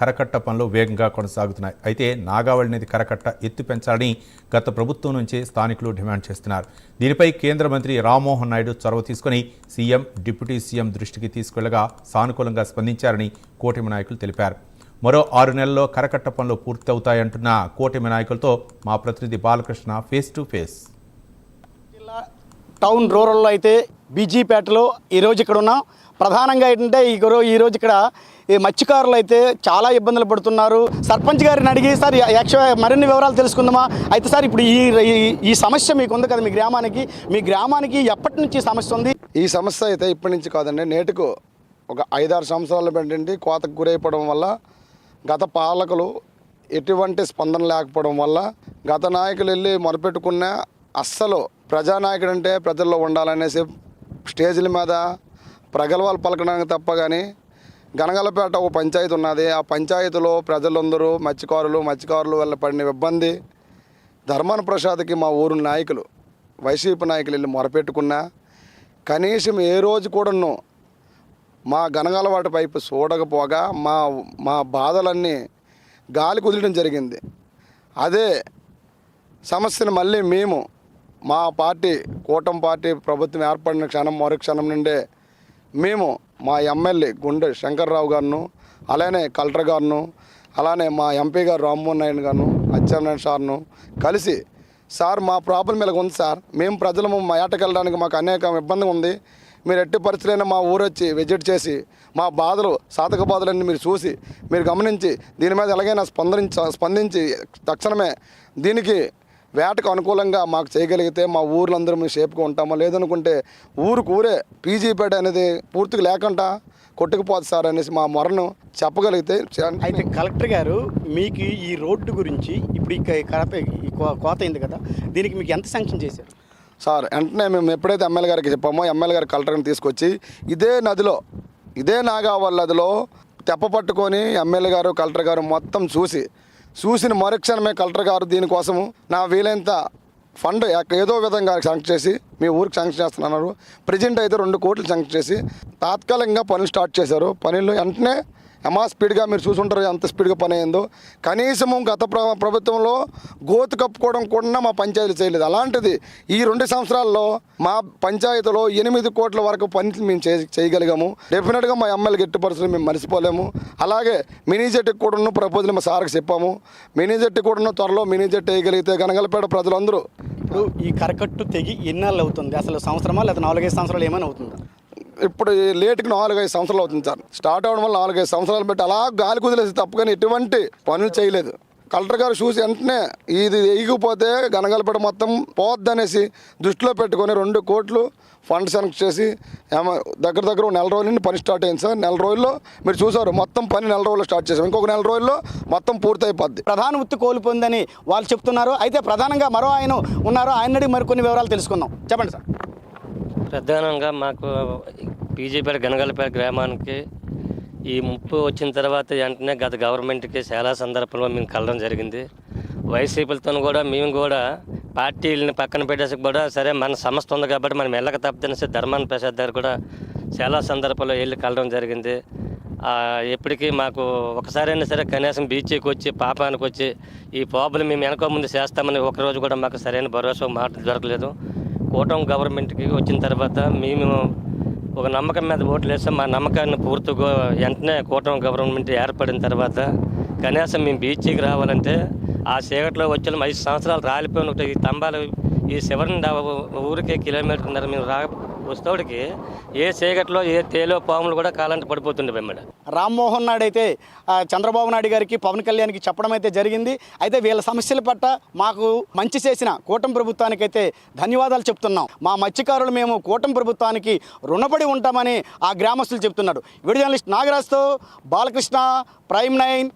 కరకట్ట పనులు వేగంగా కొనసాగుతున్నాయి. అయితే నాగావళి నది కరకట్ట ఎత్తు పెంచాలని గత ప్రభుత్వం నుంచి స్థానికులు డిమాండ్ చేస్తున్నారు. దీనిపై కేంద్ర మంత్రి రామ్మోహన్ నాయుడు చొరవ తీసుకుని సీఎం, డిప్యూటీ సీఎం దృష్టికి తీసుకెళ్లగా సానుకూలంగా స్పందించారని కూటమి నాయకులు తెలిపారు. మరో 6 నెలల్లో కరకట్ట పనులు పూర్తవుతాయంటున్న కూటమి నాయకులతో మా ప్రతినిధి Balakrishna face to face. Town రూరల్లో అయితే బీజీపేటలో ఈరోజు ఇక్కడ ఉన్నాం. ప్రధానంగా ఏంటంటే ఈరోజు ఇక్కడ ఈ మత్స్యకారులు అయితే చాలా ఇబ్బందులు పడుతున్నారు. సర్పంచ్ గారిని అడిగి సార్ మరిన్ని వివరాలు తెలుసుకుందామా. అయితే సార్ ఇప్పుడు ఈ సమస్య మీకు ఉంది కదా మీ గ్రామానికి ఎప్పటి నుంచి సమస్య ఉంది? ఈ సమస్య అయితే ఇప్పటి నుంచి కాదండి, నేటికు ఒక 5-6 సంవత్సరాలు పెట్టండి కోతకు గురైపోవడం వల్ల గత పాలకులు ఎటువంటి స్పందన లేకపోవడం వల్ల గత నాయకులు వెళ్ళి మొరపెట్టుకున్న అస్సలు ప్రజానాయకుడు అంటే ప్రజల్లో ఉండాలనేసి స్టేజ్ల మీద ప్రగల్భాలు పలకడానికి తప్ప కానీ గనగలపేట ఒక పంచాయతీ ఉన్నది. ఆ పంచాయతీలో ప్రజలందరూ మత్స్యకారులు వల్ల పడిన ఇబ్బంది ధర్మాన ప్రసాద్కి మా ఊరు నాయకులు వైసీపీ నాయకులు వెళ్ళి మొరపెట్టుకున్నా కనీసం ఏ రోజు కూడాను మా గనగలవాటి వైపు చూడకపోగా మా బాధలన్నీ గాలి కుదిరడం జరిగింది. అదే సమస్యను మళ్ళీ మేము మా పార్టీ కూటమి పార్టీ ప్రభుత్వం ఏర్పడిన క్షణం మరుక్షణం నుండే మేము మా ఎమ్మెల్యే గుండె శంకర్రావు గారును, అలానే కలెక్టర్ గారును, అలానే మా ఎంపీ గారు రామ్మోహన్ నాయుడు గారును, అచ్చెన్నాయుడు సార్ను కలిసి సార్ మా ప్రాబ్లం ఇలా ఉంది సార్, మేము ప్రజలము మా ఏటకెళ్ళడానికి మాకు అనేక ఇబ్బంది ఉంది, మీరు ఎట్టి పరిస్థితులైనా మా ఊరు వచ్చి విజిట్ చేసి మా బాధలు సాధక బాధలన్నీ మీరు చూసి మీరు గమనించి దీని మీద ఎలాగైనా స్పందించి తక్షణమే దీనికి వేటకు అనుకూలంగా మాకు చేయగలిగితే మా ఊర్లందరూ మేము సేఫ్గా ఉంటామో, లేదనుకుంటే ఊరే పీజీపేట అనేది పూర్తిగా లేకుండా కొట్టుకుపోదు సార్ అనేసి మా మొరను చెప్పగలిగితే. అయితే కలెక్టర్ గారు మీకు ఈ రోడ్డు గురించి ఇప్పుడు ఈ కోత అయింది కదా, దీనికి మీకు ఎంత శాంక్షన్ చేశారు? సార్ వెంటనే మేము ఎప్పుడైతే ఎమ్మెల్యే గారికి చెప్పామో ఎమ్మెల్యే గారు కలెక్టర్ని తీసుకొచ్చి ఇదే నదిలో ఇదే నాగావళి నదిలో తెప్ప పట్టుకొని ఎమ్మెల్యే గారు కలెక్టర్ గారు మొత్తం చూసిన మరుక్షణమే కలెక్టర్ గారు దీనికోసము నా వీలైనంత ఫండ్ ఏదో విధంగా శాంక్షన్ చేసి మీ ఊరికి శాంక్షన్ చేస్తున్నారు. ప్రజెంట్ అయితే 2 కోట్లు శాంక్షన్ చేసి తాత్కాలికంగా పనులు స్టార్ట్ చేశారు. పనులు వెంటనే స్పీడ్గా మీరు చూసుంటారు ఎంత స్పీడ్గా పని అయిందో. కనీసము గత ప్రభుత్వంలో గోతు కప్పుకోవడం కూడా మా పంచాయతీలు చేయలేదు. అలాంటిది ఈ 2 సంవత్సరాల్లో మా పంచాయతీలో 8 కోట్ల వరకు పనులు మేము చేయగలిగాము. డెఫినెట్గా మా ఎమ్మెల్యేకి ఎట్టి పరిస్థితులు మేము మర్చిపోలేము. అలాగే మినీ జెట్కి కూడా ప్రపోజల్ మా సార్కి చెప్పాము. మినీ జెట్ కూడా త్వరలో మినీ జెట్ వేయగలిగితే గనగలపేట ప్రజలందరూ. ఇప్పుడు ఈ కరకట్టు తెగి ఎన్నాళ్ళు అవుతుంది? అసలు సంవత్సరమా లేదా 4-5 సంవత్సరాలు ఏమైనా అవుతుందా? ఇప్పుడు లేట్కి 4-5 సంవత్సరాలు అవుతుంది సార్. స్టార్ట్ అవ్వడం వల్ల 4-5 సంవత్సరాలు పెట్టి అలా గాలి కుదిలేసి తప్ప కానీ ఎటువంటి పనులు చేయలేదు. కలెక్టర్ గారు చూసి వెంటనే ఇది ఎగిపోతే గనగలపేట మొత్తం పోద్దనేసి దృష్టిలో పెట్టుకొని 2 కోట్లు ఫండ్ శాంక్షన్ చేసి దగ్గర 1 నెల రోజుల నుండి పని స్టార్ట్ అయింది సార్. 1 నెల రోజుల్లో మీరు చూసారు మొత్తం పని 1 నెల రోజుల్లో స్టార్ట్ చేసాం. ఇంకొక 1 నెల రోజుల్లో మొత్తం పూర్తయిపోద్ది. ప్రధాన వృత్తి కోల్పోయిందని వాళ్ళు చెప్తున్నారు. అయితే ప్రధానంగా మరో ఆయన ఉన్నారు, ఆయన అడిగి మరికొన్ని వివరాలు తెలుసుకుందాం. చెప్పండి సార్. ప్రధానంగా మాకు పీజీపేట గనగలపేట గ్రామానికి ఈ ముప్పు వచ్చిన తర్వాత వెంటనే గత గవర్నమెంట్కి చాలా సందర్భంలో మేము కలడం జరిగింది. వైసీపీలతో కూడా మేము కూడా పార్టీలని పక్కన పెట్టేసి కూడా సరే మన సంస్థ ఉంది కాబట్టి మనం వెళ్ళక తప్పదనేసి ధర్మాన ప్రసాద్ గారు కూడా చాలా సందర్భాల్లో వెళ్ళి కలడం జరిగింది. ఎప్పటికీ మాకు ఒకసారైనా సరే కనీసం బీచ్కి వచ్చి పాపానికి వచ్చి ఈ ప్రాబ్లం మేము వెనక ముందు చేస్తామని ఒకరోజు కూడా మాకు సరైన భరోసా మాట దొరకలేదు. కూటమి గవర్నమెంట్కి వచ్చిన తర్వాత మేము ఒక నమ్మకం మీద ఓట్లు వేస్తాం. మా నమ్మకాన్ని పూర్తిగా వెంటనే కూటమి గవర్నమెంట్ ఏర్పడిన తర్వాత కనీసం మేము బీచ్కి రావాలంటే ఆ చీకట్లో వచ్చే 5 సంవత్సరాలు రాలిపోయిన ఈ తంబాలు ఈ శివరిని ఊరికే కిలోమీటర్న్నర మేము వస్తోడికి ఏ చీకట్లో ఏ తేలో పాములు కూడా కాలంటే పడిపోతుండే వెంబడి. రామ్మోహన్ నాయుడు అయితే చంద్రబాబు నాయుడు గారికి పవన్ కళ్యాణ్కి చెప్పడం అయితే జరిగింది. అయితే వీళ్ళ సమస్యల పట్ల మాకు మంచి చేసిన కూటమి ప్రభుత్వానికి అయితే ధన్యవాదాలు చెప్తున్నాం. మా మత్స్యకారులు మేము కూటమి ప్రభుత్వానికి రుణపడి ఉంటామని ఆ గ్రామస్తులు చెప్తున్నారు. వీడియో జర్నలిస్ట్ నాగరాజ్తో బాలకృష్ణ, ప్రైమ్ 9.